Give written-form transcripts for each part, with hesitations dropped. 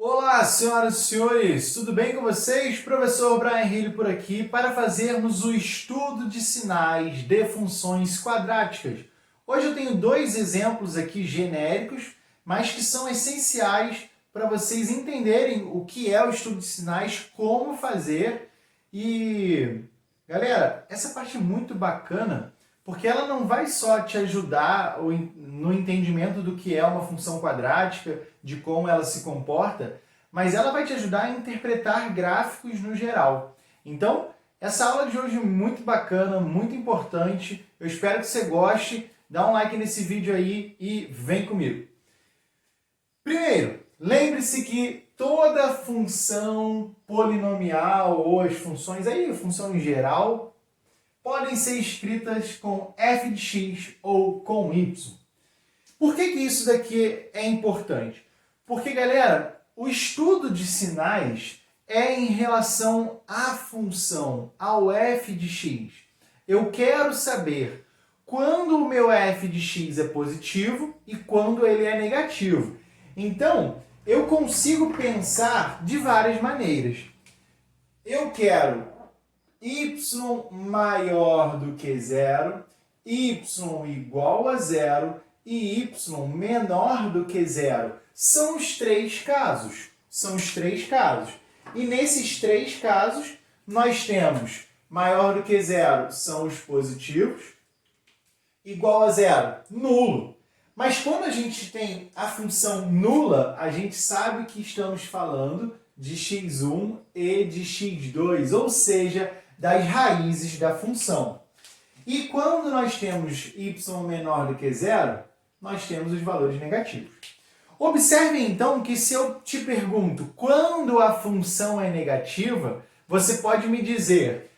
Olá, senhoras e senhores, tudo bem com vocês? Professor Brian Hill por aqui para fazermos o estudo de sinais de funções quadráticas. Hoje eu tenho dois exemplos aqui genéricos, mas que são essenciais para vocês entenderem o que é o estudo de sinais, como fazer. E, galera, essa parte é muito bacana, porque ela não vai só te ajudar no entendimento do que é uma função quadrática, de como ela se comporta, mas ela vai te ajudar a interpretar gráficos no geral. Então, essa aula de hoje é muito bacana, muito importante. Eu espero que você goste. Dá um like nesse vídeo aí e vem comigo. Primeiro, lembre-se que toda função polinomial ou as funções aí, função em geral, podem ser escritas com f de x ou com y. Por que isso daqui é importante? Porque, galera, o estudo de sinais é em relação à função, ao f de x. Eu quero saber quando o meu f de x é positivo e quando ele é negativo. Então, eu consigo pensar de várias maneiras. Eu quero y maior do que zero, y igual a zero e y menor do que zero. São os três casos. E nesses três casos, nós temos maior do que zero, são os positivos, igual a zero, nulo. Mas quando a gente tem a função nula, a gente sabe que estamos falando de x1 e de x2, ou seja, das raízes da função. E quando nós temos y menor do que zero, nós temos os valores negativos. Observe então que se eu te pergunto quando a função é negativa, você pode me dizer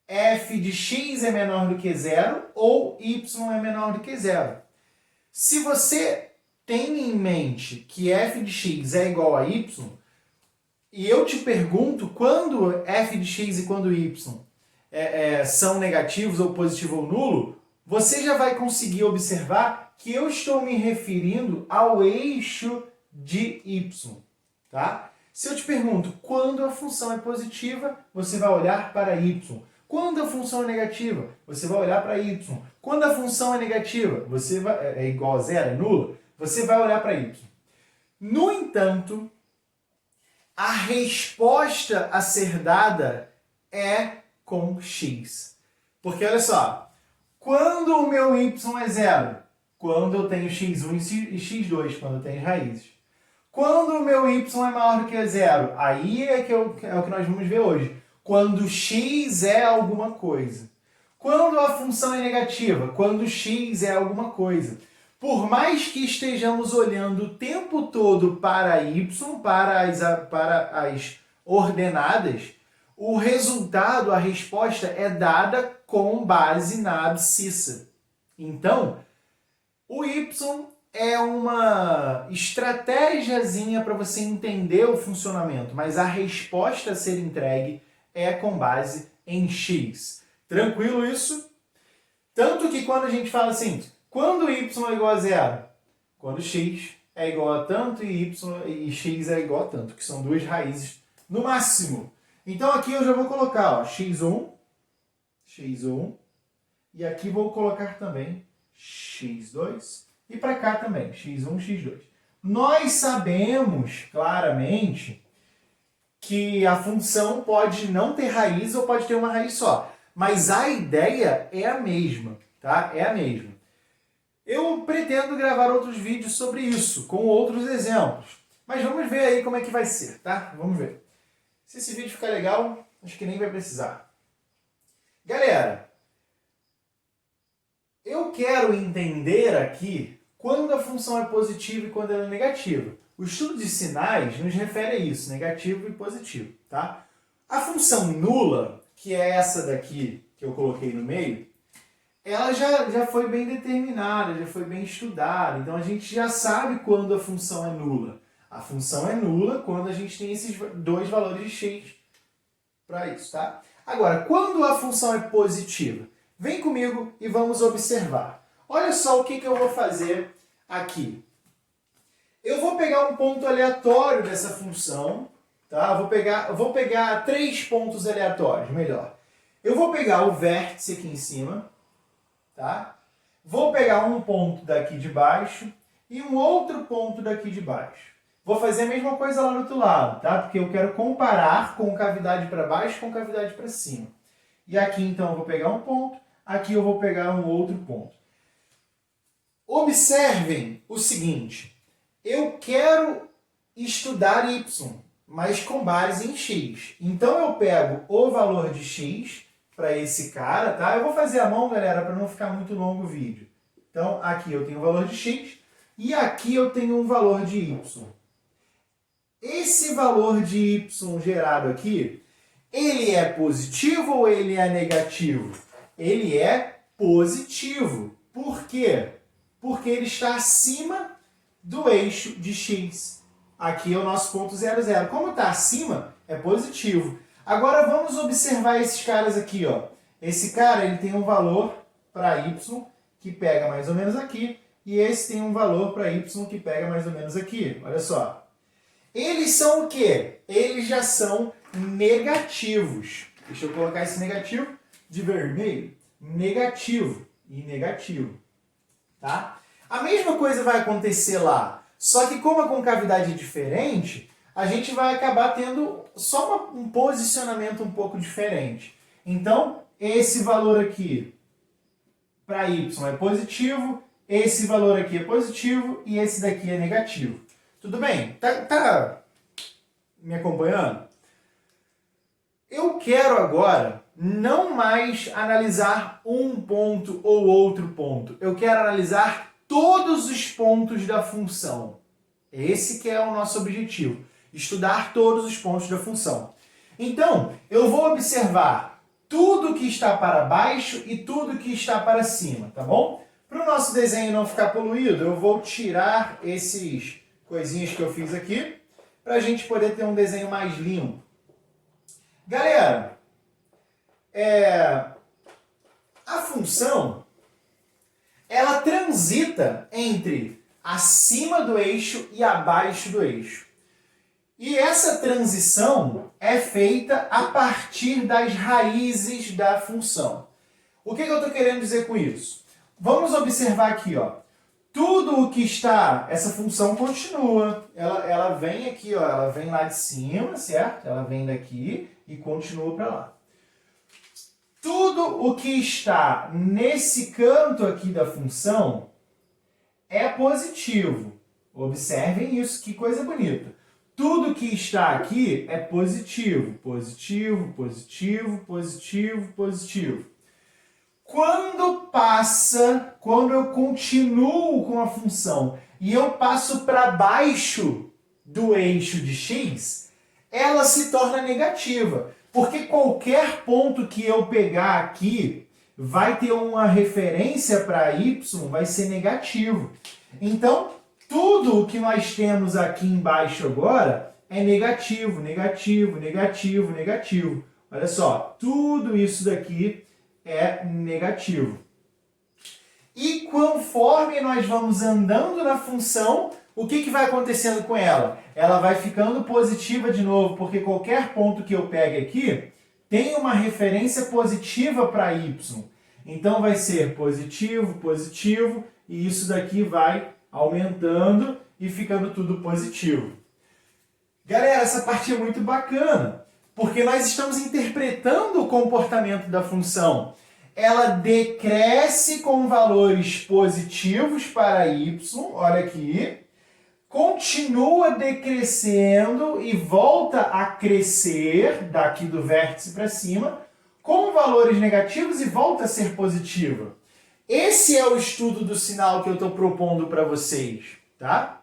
f de x é menor do que zero ou y é menor do que zero. Se você tem em mente que f de x é igual a y, e eu te pergunto quando f de x e quando y são negativos ou positivo ou nulo, você já vai conseguir observar que eu estou me referindo ao eixo de y. Tá? Se eu te pergunto quando a função é positiva, você vai olhar para y. Quando a função é negativa, você vai olhar para y. Quando a função é negativa, é igual a zero, é nula, você vai olhar para y. No entanto, a resposta a ser dada é com x. Porque olha só, quando o meu y é zero, quando eu tenho x1 e x2, quando eu tenho raízes. Quando o meu y é maior do que zero, aí é o que nós vamos ver hoje. Quando x é alguma coisa. Quando a função é negativa, quando x é alguma coisa. Por mais que estejamos olhando o tempo todo para y, para as ordenadas, o resultado, a resposta é dada com base na abscissa. Então, o y é uma estratégiazinha para você entender o funcionamento, mas a resposta a ser entregue é com base em x. Tranquilo isso? Tanto que quando a gente fala assim, quando y é igual a zero? Quando x é igual a tanto e x é igual a tanto, que são duas raízes no máximo. Então aqui eu já vou colocar ó, x1, e aqui vou colocar também x2, e para cá também, x1, x2. Nós sabemos claramente que a função pode não ter raiz ou pode ter uma raiz só, mas a ideia é a mesma, tá? É a mesma. Eu pretendo gravar outros vídeos sobre isso, com outros exemplos, mas vamos ver aí como é que vai ser, tá? Vamos ver. Se esse vídeo ficar legal, acho que nem vai precisar. Galera, eu quero entender aqui quando a função é positiva e quando ela é negativa. O estudo de sinais nos refere a isso, negativo e positivo, tá? A função nula, que é essa daqui que eu coloquei no meio, ela já foi bem determinada, já foi bem estudada, então a gente já sabe quando a função é nula. A função é nula quando a gente tem esses dois valores de x para isso, tá? Agora, quando a função é positiva? Vem comigo e vamos observar. Olha só o que eu vou fazer aqui. Eu vou pegar pegar um ponto aleatório dessa função, tá? Eu vou pegar 3 pontos aleatórios, melhor. Eu vou pegar o vértice aqui em cima, tá? Vou pegar um ponto daqui de baixo e um outro ponto daqui de baixo. Vou fazer a mesma coisa lá do outro lado, tá? Porque eu quero comparar com cavidade para baixo com cavidade para cima. E aqui, então, eu vou pegar um ponto, aqui eu vou pegar um outro ponto. Observem o seguinte, eu quero estudar y, mas com base em x. Então, eu pego o valor de x para esse cara, tá? Eu vou fazer a mão, galera, para não ficar muito longo o vídeo. Então, aqui eu tenho o valor de x e aqui eu tenho um valor de y. Esse valor de y gerado aqui, ele é positivo ou ele é negativo? Ele é positivo. Por quê? Porque ele está acima do eixo de x. Aqui é o nosso ponto 0, 0. Como está acima, é positivo. Agora vamos observar esses caras aqui, ó. Esse cara ele tem um valor para y que pega mais ou menos aqui, e esse tem um valor para y que pega mais ou menos aqui. Olha só. Eles são o quê? Eles já são negativos. Deixa eu colocar esse negativo de vermelho. Negativo e negativo. Tá? A mesma coisa vai acontecer lá. Só que como a concavidade é diferente, a gente vai acabar tendo só um posicionamento um pouco diferente. Então, esse valor aqui para y é positivo, esse valor aqui é positivo e esse daqui é negativo. Tudo bem? Tá me acompanhando? Eu quero agora não mais analisar um ponto ou outro ponto. Eu quero analisar todos os pontos da função. Esse que é o nosso objetivo. Estudar todos os pontos da função. Então, eu vou observar tudo que está para baixo e tudo que está para cima, tá bom? Para o nosso desenho não ficar poluído, eu vou tirar esses coisinhas que eu fiz aqui, para a gente poder ter um desenho mais limpo. Galera, a função, ela transita entre acima do eixo e abaixo do eixo. E essa transição é feita a partir das raízes da função. O que eu estou querendo dizer com isso? Vamos observar aqui, ó. Tudo o que está, essa função continua, ela vem aqui, ó, ela vem lá de cima, certo? Ela vem daqui e continua para lá. Tudo o que está nesse canto aqui da função é positivo. Observem isso, que coisa bonita. Tudo que está aqui é positivo. Positivo, positivo, positivo, positivo. Quando eu continuo com a função e eu passo para baixo do eixo de x, ela se torna negativa. Porque qualquer ponto que eu pegar aqui vai ter uma referência para y, vai ser negativo. Então, tudo o que nós temos aqui embaixo agora é negativo, negativo, negativo, negativo. Olha só, tudo isso daqui é negativo. E conforme nós vamos andando na função, o que vai acontecendo com ela? Ela vai ficando positiva de novo, porque qualquer ponto que eu pegue aqui tem uma referência positiva para y. Então vai ser positivo, positivo, e isso daqui vai aumentando e ficando tudo positivo. Galera, essa parte é muito bacana, porque nós estamos interpretando o comportamento da função. Ela decresce com valores positivos para y, olha aqui, continua decrescendo e volta a crescer daqui do vértice para cima, com valores negativos e volta a ser positiva. Esse é o estudo do sinal que eu estou propondo para vocês, tá?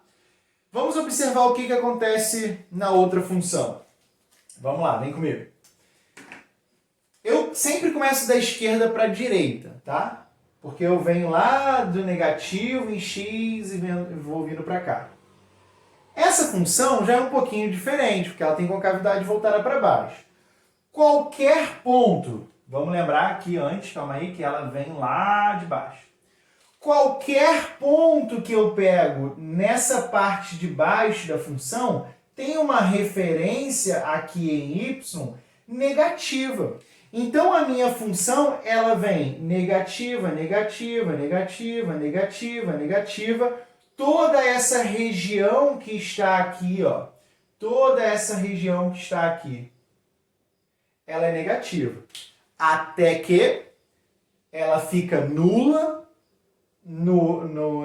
Vamos observar o que acontece na outra função. Vamos lá, vem comigo. Eu sempre começo da esquerda para a direita, tá? Porque eu venho lá do negativo em x e vou vindo para cá. Essa função já é um pouquinho diferente, porque ela tem concavidade voltada para baixo. Qualquer ponto, vamos lembrar aqui antes, calma aí, que ela vem lá de baixo. qualquer ponto que eu pego nessa parte de baixo da função tem uma referência aqui em y negativa. Então a minha função ela vem negativa, negativa, negativa, negativa, negativa. Toda essa região que está aqui, ó, toda essa região que está aqui, ela é negativa. Até que ela fica nula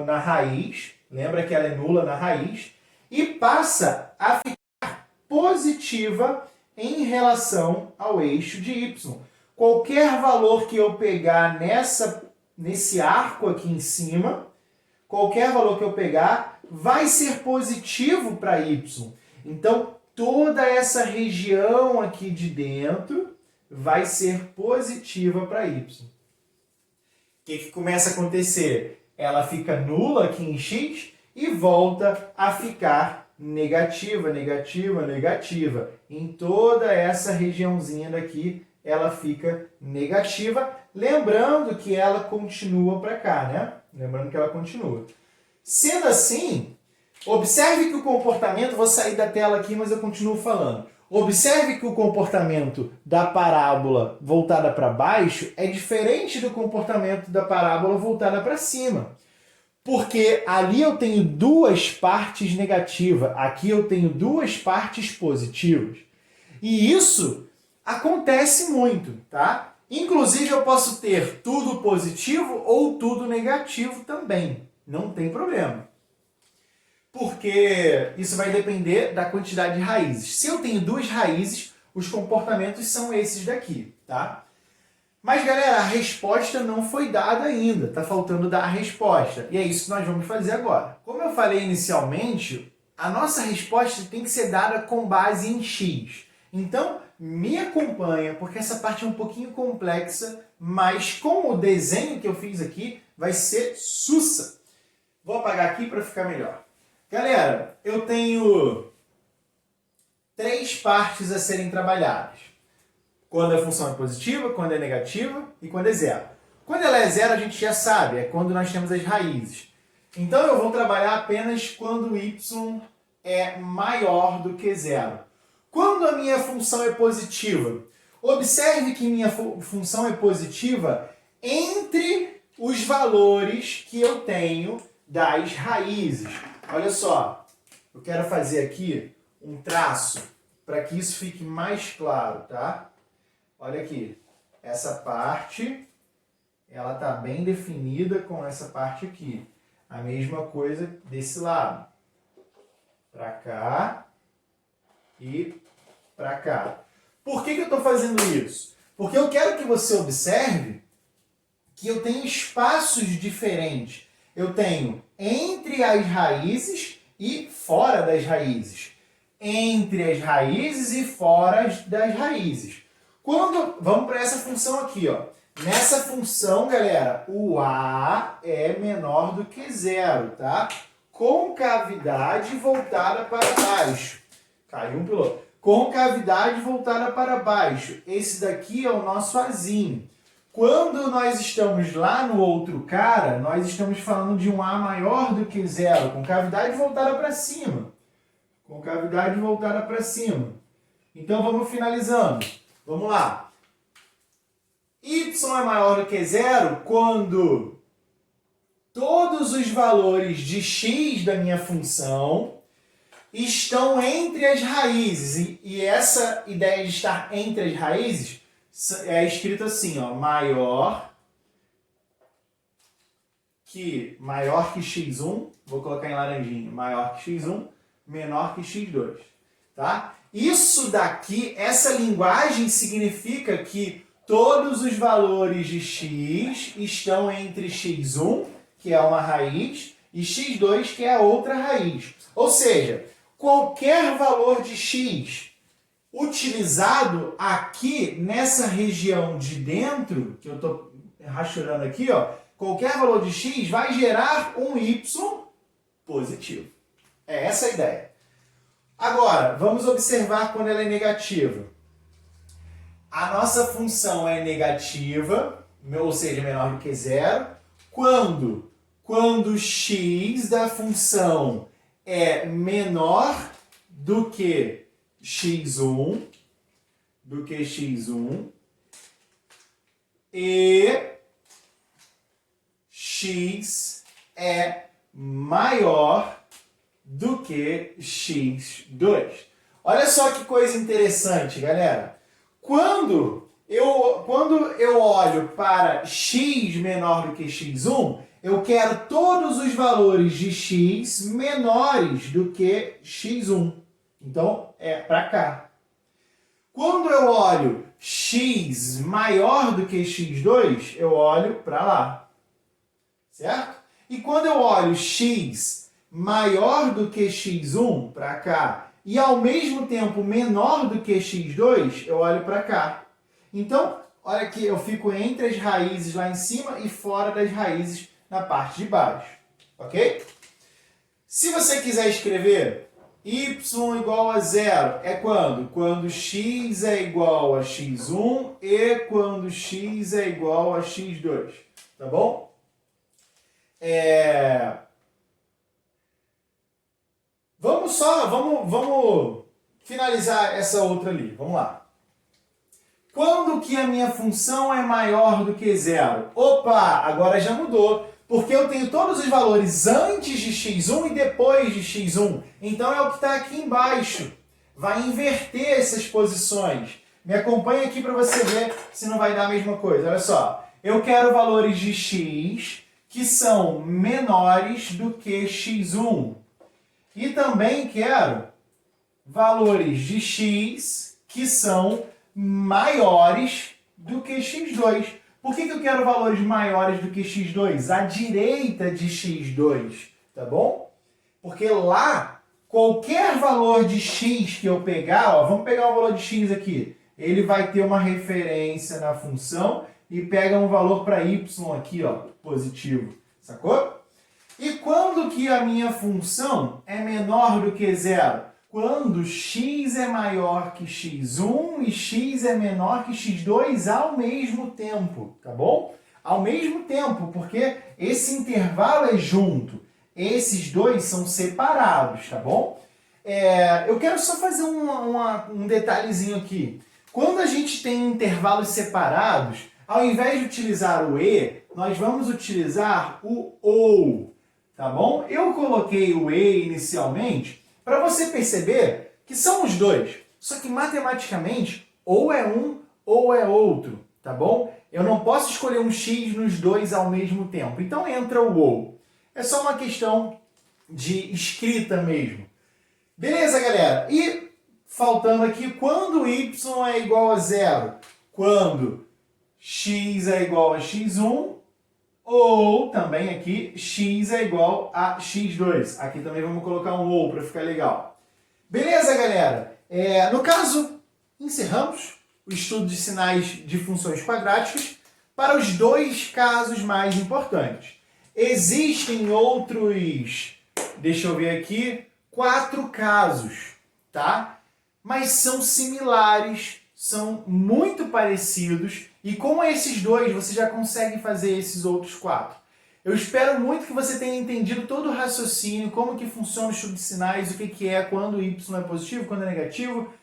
na raiz, lembra que ela é nula na raiz, e passa a ficar positiva em relação ao eixo de y. Qualquer valor que eu pegar nesse arco aqui em cima, qualquer valor que eu pegar, vai ser positivo para y. Então, toda essa região aqui de dentro vai ser positiva para y. O que começa a acontecer? Ela fica nula aqui em x e volta a ficar negativa, negativa, negativa. Em toda essa regiãozinha daqui, ela fica negativa. Lembrando que ela continua para cá, né? Lembrando que ela continua. Sendo assim, observe que o comportamento... Vou sair da tela aqui, mas eu continuo falando. Observe que o comportamento da parábola voltada para baixo é diferente do comportamento da parábola voltada para cima. Porque ali eu tenho duas partes negativas, aqui eu tenho duas partes positivas. E isso acontece muito, tá? Inclusive eu posso ter tudo positivo ou tudo negativo também. Não tem problema. Porque isso vai depender da quantidade de raízes. Se eu tenho duas raízes, os comportamentos são esses daqui, tá? Mas, galera, a resposta não foi dada ainda. Tá faltando dar a resposta. E é isso que nós vamos fazer agora. Como eu falei inicialmente, a nossa resposta tem que ser dada com base em x. Então, me acompanha, porque essa parte é um pouquinho complexa, mas com o desenho que eu fiz aqui, vai ser sussa. Vou apagar aqui para ficar melhor. Galera, eu tenho 3 partes a serem trabalhadas. Quando a função é positiva, quando é negativa e quando é zero. Quando ela é zero, a gente já sabe, é quando nós temos as raízes. Então eu vou trabalhar apenas quando y é maior do que zero. Quando a minha função é positiva, observe que minha função é positiva entre os valores que eu tenho das raízes. Olha só, eu quero fazer aqui um traço para que isso fique mais claro, tá? Olha aqui, essa parte, ela está bem definida com essa parte aqui. A mesma coisa desse lado. Para cá e para cá. Por que eu estou fazendo isso? Porque eu quero que você observe que eu tenho espaços diferentes. Eu tenho entre as raízes e fora das raízes. Entre as raízes e fora das raízes. Vamos para essa função aqui, ó. Nessa função, galera, o A é menor do que zero, tá? Concavidade voltada para baixo. Caiu um piloto. Concavidade voltada para baixo. Esse daqui é o nosso Azinho. Quando nós estamos lá no outro cara, nós estamos falando de um A maior do que zero, com cavidade voltada para cima. Com cavidade voltada para cima. Então vamos finalizando. Vamos lá. Y é maior do que zero quando todos os valores de x da minha função estão entre as raízes. E essa ideia de estar entre as raízes é escrito assim, ó, maior que x1, vou colocar em laranjinha, maior que x1, menor que x2, tá? Isso daqui, essa linguagem significa que todos os valores de x estão entre x1, que é uma raiz, e x2, que é outra raiz. Ou seja, qualquer valor de x utilizado aqui nessa região de dentro, que eu estou rachurando aqui, ó, qualquer valor de x vai gerar um y positivo. É essa a ideia. Agora, vamos observar quando ela é negativa. A nossa função é negativa, ou seja, menor do que zero, quando quando x da função é menor do que x1, e x é maior do que x2. Olha só que coisa interessante, galera. Quando eu olho para x menor do que x1, eu quero todos os valores de x menores do que x1. Então, é para cá. Quando eu olho x maior do que x2, eu olho para lá. Certo? E quando eu olho x maior do que x1 para cá e ao mesmo tempo menor do que x2, eu olho para cá. Então, olha que eu fico entre as raízes lá em cima e fora das raízes na parte de baixo. Ok? Se você quiser escrever y igual a zero, é quando? Quando x é igual a x1 e quando x é igual a x2. Tá bom? Vamos finalizar essa outra ali. Vamos lá. Quando que a minha função é maior do que zero? Opa, agora já mudou. Porque eu tenho todos os valores antes de x1 e depois de x1. Então é o que está aqui embaixo. Vai inverter essas posições. Me acompanha aqui para você ver se não vai dar a mesma coisa. Olha só. Eu quero valores de x que são menores do que x1. E também quero valores de x que são maiores do que x2. Por que eu quero valores maiores do que x2? À direita de x2, tá bom? Porque lá, qualquer valor de x que eu pegar, ó, vamos pegar o valor de x aqui, ele vai ter uma referência na função e pega um valor para y aqui, ó, positivo, sacou? E quando que a minha função é menor do que zero? Quando x é maior que x1 e x é menor que x2 ao mesmo tempo, tá bom? Ao mesmo tempo, porque esse intervalo é junto. Esses dois são separados, tá bom? Eu quero só fazer um detalhezinho aqui. Quando a gente tem intervalos separados, ao invés de utilizar o e, nós vamos utilizar o ou, tá bom? Eu coloquei o e inicialmente para você perceber que são os dois, só que matematicamente ou é um ou é outro, tá bom? Eu não posso escolher um x nos dois ao mesmo tempo, então entra o ou. É só uma questão de escrita mesmo. Beleza, galera? E faltando aqui, quando y é igual a zero? Quando x é igual a x1 ou também aqui x é igual a x2. Aqui também vamos colocar um ou para ficar legal. Beleza, galera? No caso, encerramos o estudo de sinais de funções quadráticas para os dois casos mais importantes. Existem outros, deixa eu ver aqui, 4 casos, tá? Mas são similares, são muito parecidos e com esses dois você já consegue fazer esses outros 4. Eu espero muito que você tenha entendido todo o raciocínio, como que funciona o estudo de sinais, o que é, quando y é positivo, quando é negativo.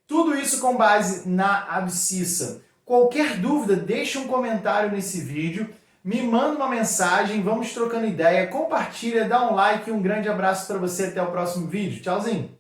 Tudo isso com base na abscissa. Qualquer dúvida, deixa um comentário nesse vídeo, me manda uma mensagem, vamos trocando ideia, compartilha, dá um like e um grande abraço para você. Até o próximo vídeo. Tchauzinho!